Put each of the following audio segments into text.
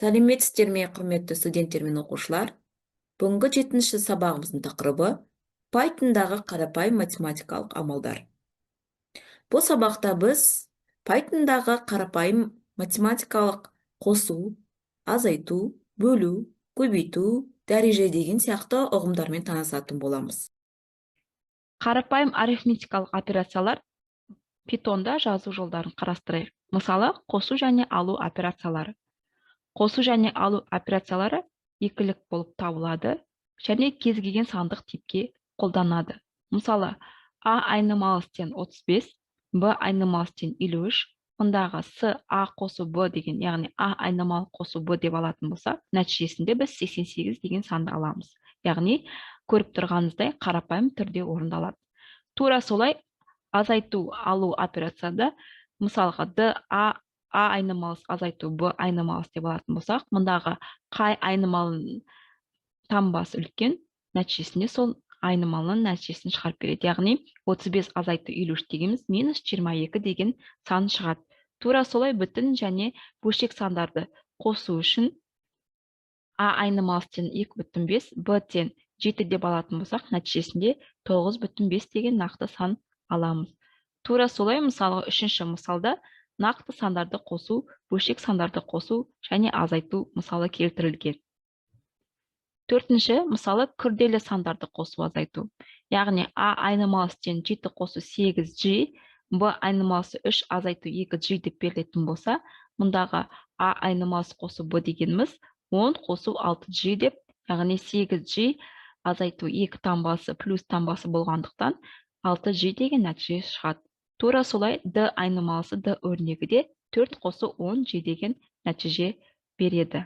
Сәлеметсіздер ме, құрметті студенттер мен оқушылар? Бүгінгі 7-ші сабағымыздың тақырыбы Pythonдағы қарапайым математикалық амалдар. Бұл сабақта біз Pythonдағы қарапайым математикалық қосу, азайту, бөлу, көбейту, дәреже деген сияқты ұғымдармен танысатын боламыз. Қарапайым арифметикалық операциялар Pythonда жазу жолдарын қарастырайық. Мысалы, қосу және алу операциялары. Қосу және алу операциялары екілік болып табылады және кез келген сандық типке қолданады. Мысалы, А айнымалысы тең 35, Б айнымалысы тең 53, мұндағы С А қосу Б деген, яғни А айнымалы қосу Б деп алатын болса, нәтижесінде біз 88 деген санды аламыз. Яғни, көріп тұрғаныңыздай қарапайым түрде орындалады. Тура солай азайту алу операцияда, мысалға Д А айнымалысы азайту Б айнымалысы деп алатын болсақ, мұндағы қай айнымалының таңбасы үлкен, нәтижесінде сол айнымалының нәтижесін шығарып береді. Яғни 35 азайту 53 дегеніміз минус 22 деген сан шығады. Тура солай бүтін және бөлшек сандарды қосу үшін А айнымалысы тең 2,5, Б тең 7 деп алатын болсақ, нәтижесінде 9,5 деген нақты сан аламыз. Тура солай мысалы үшінші мысалда нақты сандарды қосу, бөлшек сандарды қосу және азайту мысалы келтірілген. Төртінші мысалы күрделі сандарды қосу, азайту. Яғни А айнымалысы тең 7 қосу 8G, Б айнымалысы 3 азайту 2G деп берілетін болса, мұндағы А айнымалысы қосу Б дегеніміз 10 қосу 6G деп, яғни 8G азайту 2 таңбасы плюс таңбасы болғандықтан 6G деген нәтиже шығады. Тура солай Д айнымалысы Д өрнегі де 4 қосу 10G деген нәтиже береді.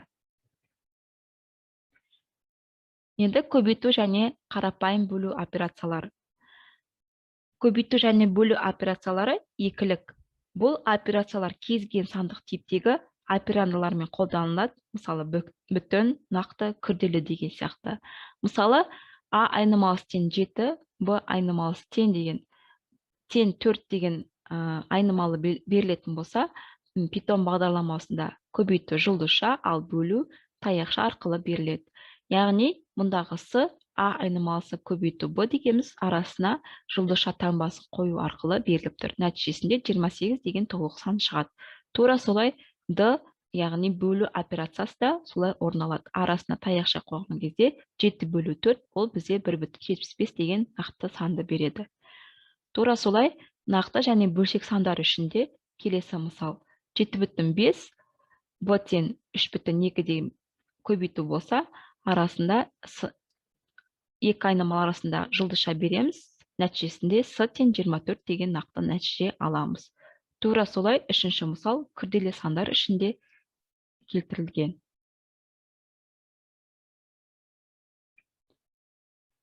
Енді көбейту және қарапайым бөлу операциялары. Көбейту және бөлу операциялары екілік. Бұл операциялар кез келген сандық типтегі операндылармен қолданылады. Мысалы, бүтін, нақты, күрделі деген сияқты. Мысалы, А айнымалысы тең 7, Б айнымалысы тең деген, тең 4 деген айнымалы берілетін болса, Python бағдарламасында көбейту жұлдызша, ал бөлу таяқша арқылы беріледі. Яғни, мұндағы С А айнымалысы көбейту Б дегеніміз арасына жұлдызша таңбасын қою арқылы беріліп тұр. Нәтижесінде 28 деген толық сан шығады. Тура солай Д, яғни бөлу операциясы да солай орындалады. Арасына таяқша қойған кезде 7 бөлу 4, ол бізде 1,75 деген нақты санды береді. Тура солай нақты және бөлшек сандар үшінде келесі мысал 7,5, Б тең 3,2 деген көбейту болса, арасында екі айнымал арасында жұлдызша береміз, нәтижесінде С тең 24 деген нақты нәтиже аламыз. Тура солай үшінші мысал күрделі сандар ішінде келтірілген.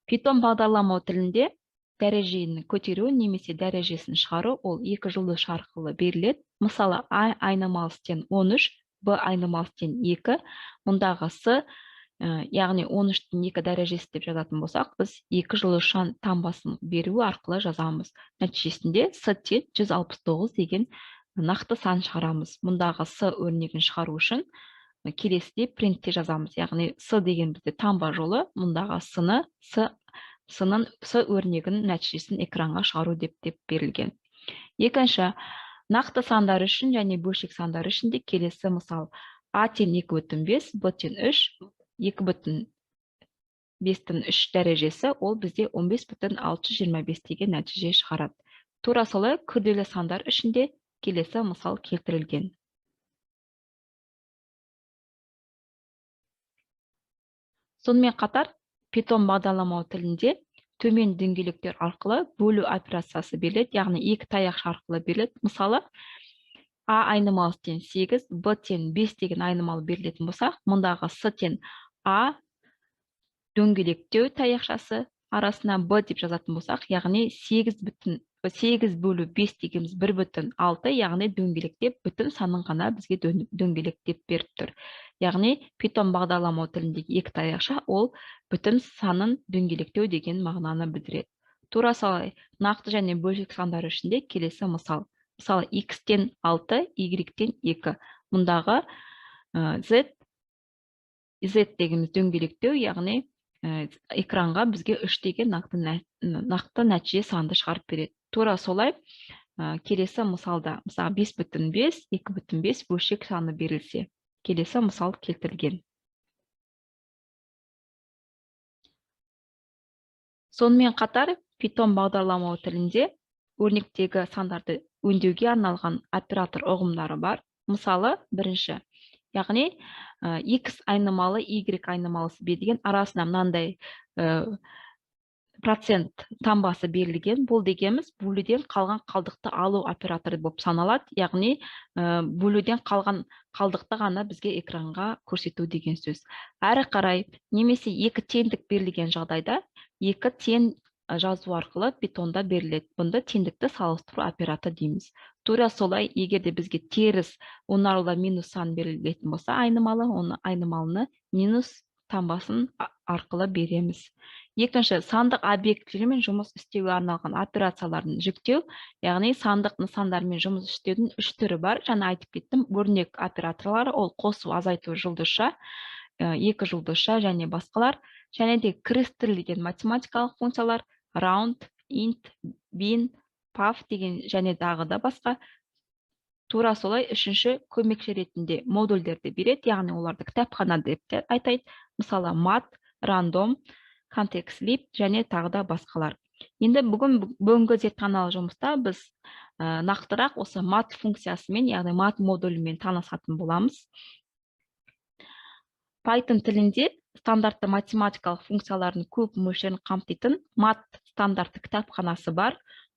Python бағдарламау тілінде дәрежені көтеру немесе дәрежесін шығару ол екі жұлдызша арқылы беріледі. Мысалы, А айнымалысы тең 13, Б айнымалысы тең 2, мұндағы С, яғни 13-тің 2 дәрежесі деп жазатын болсақ, біз екі жұлдызша таңбасын беру арқылы жазамыз. Нәтижесінде С тең 169 деген нақты сан шығарамыз. Мұндағы С өрнегін шығару үшін келесіде принтте жазамыз. Яғни С деген бізде таңба жолы, мұндағы С-ның С өрнегінің нәтижесін экранға шығару деп берілген. Екінші, нақты сандар үшін және бөлшек сандар үшін де келесі мысал. А тең 2,5, Б тең 3, 2,5-тің 3 дәрежесі, ол бізде 15,625 деген нәтиже шығарады. Тура солай күрделі сандар ішінде келесі мысал келтірілген. Сонымен қатар, Python бағдарламау тілінде төмен дөңгелектер арқылы бөлу операциясы беріледі, яғни екі таяқша арқылы беріледі. Мысалы, А айнымалысы тең 8, Б тең 5 деген айнымалы берілетін болсақ, мұндағы С тең А дөңгелектеу таяқшасы арасына Б деп жазатын болсақ, яғни 8 бөлу 5 дегеніміз 1,6, яғни дөңгелектеп бүтін санын ғана бізге дөңгелектеп беріп тұр. Яғни Python бағдарламау тіліндегі екі таяқша ол бүтін санын дөңгелектеу деген мағынаны білдіреді. Тура солай нақты және бөлшек сандар ішінде келесі мысал. Мысалы, X-тен 6, Y-тен 2. Мұндағы Z z дегеніміз дөңгелектеу, яғни экранға бізге 3 деген нақты нәтиже санды шығарып береді. Тура солай келесі мысалда, мысалы 5,5, 2,5 бөлшек саны берілсе, келесі мысал келтірілген. Сонымен қатар, Python бағдарламау тілінде өрнектегі сандарды өңдеуге арналған оператор ұғымдары бар. Мысалы, бірінші, яғни x айнымалы, y айнымалысы берілген, арасына мынандай процент таңбасы берілген. Бұл дегеніміз бөлуден қалған қалдықты алу операторы болып саналады. Яғни бөлуден қалған қалдықты ғана бізге экранға көрсету деген сөз. Әрі қарай немесе 2 теңдік берілген жағдайда 2 тең жазу арқылы Pythonда беріледі. Бұнда теңдікті салыстыру операторы дейміз. Тура солай, егер де бізге теріс онарлы минус сан берілетін болса, айнымалы, оны айнымалыны минус таңбасын арқылы береміз. Екінші, сандық объектілермен жұмыс істеуге арналған операцияларын жүктеу, яғни сандық нысандармен жұмыс істеудің 3 түрі бар. Жаңа айтып кеттім, өрнек операторлары, ол қосу, азайту, жұлдызша, 2 жұлдызша және басқалар. Және де кірістірілген математикалық функциялар, round, int, bin, puff деген және дағы да басқа. Тура солай, үшінші көмекші ретінде модульдерді береді, яғни оларды кітапхана деп те айтайды. Мысалы, mat, random, context lib және тағы да басқалар. Енді бүгінгі зертханалық жұмыста біз нақтырақ осы mat функциясымен, яғни mat модулімен танысатын боламыз. Python тілінде стандартты математикалық функциялардың көп мөлшерін қамтитын mat стандартты кітапханасы бар.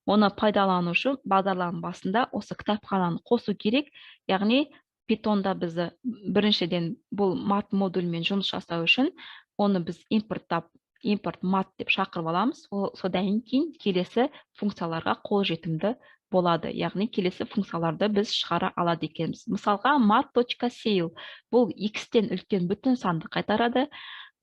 Оны пайдаланушы бағдарламаның басында осы кітапхананы қосу керек. Яғни Pythonда бізді біріншіден бұл mat модульімен жұмыс жасау үшін оны біз import mat деп шақырып аламыз. Содан кейін келесі функцияларға қолжетімді болады. Яғни келесі функцияларды біз шығара алады екенбіз. Мысалға mat.ceil бұл x-тен үлкен бүтін санды қайтарады.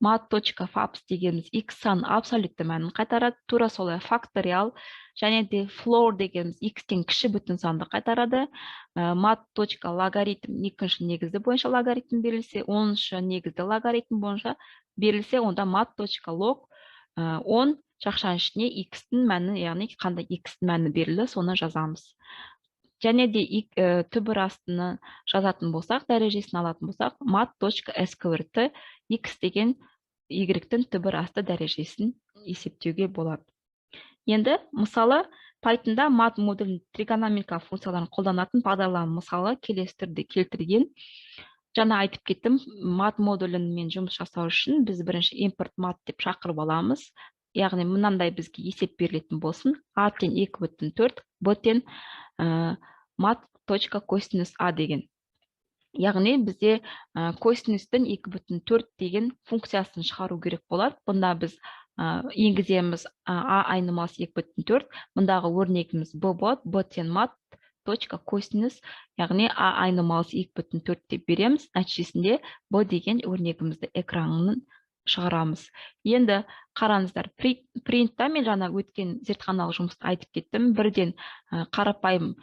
mat.fabs дегеніміз x сан абсолютті мәнін қайтарады. Тура солай факториал және де floor дегеніміз x-тен кіші бүтін санды қайтарады. mat.logarithm екінші негізді бойынша логаритм берілсе, 10-шы негізді логаритм бойынша берілсе, онда mat.log 10 жақшаның ішіне x-тің мәні, яғни қандай x-тің мәні берілді, соны жазамыз. Және де түбір астыны жазатын болсақ, дәрежесін алатын болсақ, mat.sqrt x деген y-тің түбір асты дәрежесін есептеуге болады. Енді, мысалы, Pythonда mat модулін тригонометрикалық функцияларын қолданатын бағдарлама мысалы келесі түрде келтірген. Жаңа айтып кеттім, mat модулімен жұмыс жасау үшін біз бірінші import mat деп шақырып аламыз. Яғни мынандай бізге есеп берілетін болсын, a-тен 2,4, b-тен mat.cosinus a деген. Яғни бізде cosinustың 2,4 деген функциясын шығару керек болады. Бұнда біз енгіземіз a айнымасы 2,4, мұндағы өрнегіміз b болады, b-тен mat.cosinus, яғни a айнымасы 2,4 деп береміз. Нәтижесінде b деген өрнегімізді экранын шығарамыз. Енді қараңыздар, принтта мен жаңа өткен зертханалық жұмысты айтып кеттім. Бірден қарапайым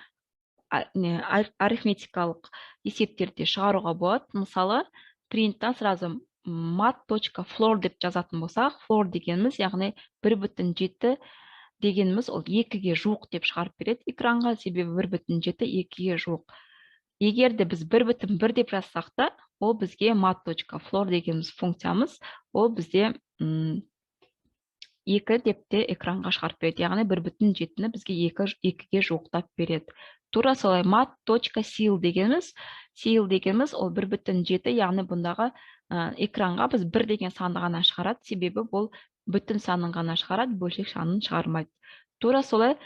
арифметикалық есептерді шығаруға болады. Мысалы, принттан сразу mat.floor деп жазатын болсақ, floor дегеніміз, яғни 1,7 дегеніміз ол 2-ге жуық деп шығарып береді экранға, себебі 1,7 2-ге жуық. Егер де біз 1,1 деп жазсақ та, ол бізге mat.floor дегеніміз функциямыз, ол бізде 2 деп те экранға шығарып береді. Яғни 1,7-ні бізге 2-ге жуықтап береді. Тура солай mat.ceil дегеніміз, ол 1,7, яғни бұндағы экранға біз 1 деген санды ғана шығарады, себебі бұл бүтін санын ғана шығарады, бөлшек санын шығармайды. Тура солай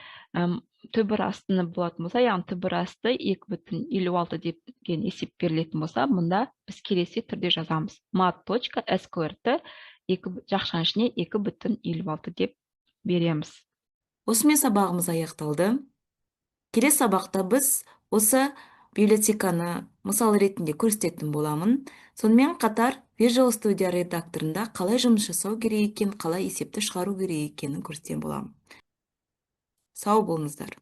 түбір астыны болатын болса, яғни түбір асты 2,56 деген есеп берілетін болса, мұнда біз келесі түрде жазамыз. mat.sqrt жақшаның ішіне 2,56 деп береміз. Осымен сабағымыз аяқталды. Келесі сабақта біз осы библиотеканы мысал ретінде көрсететін боламын. Сонымен қатар Visual Studio редакторында қалай жұмыс жасау керек екен, қалай есепті шығару керек екенін көрсететін боламын. Сау болыңыздар.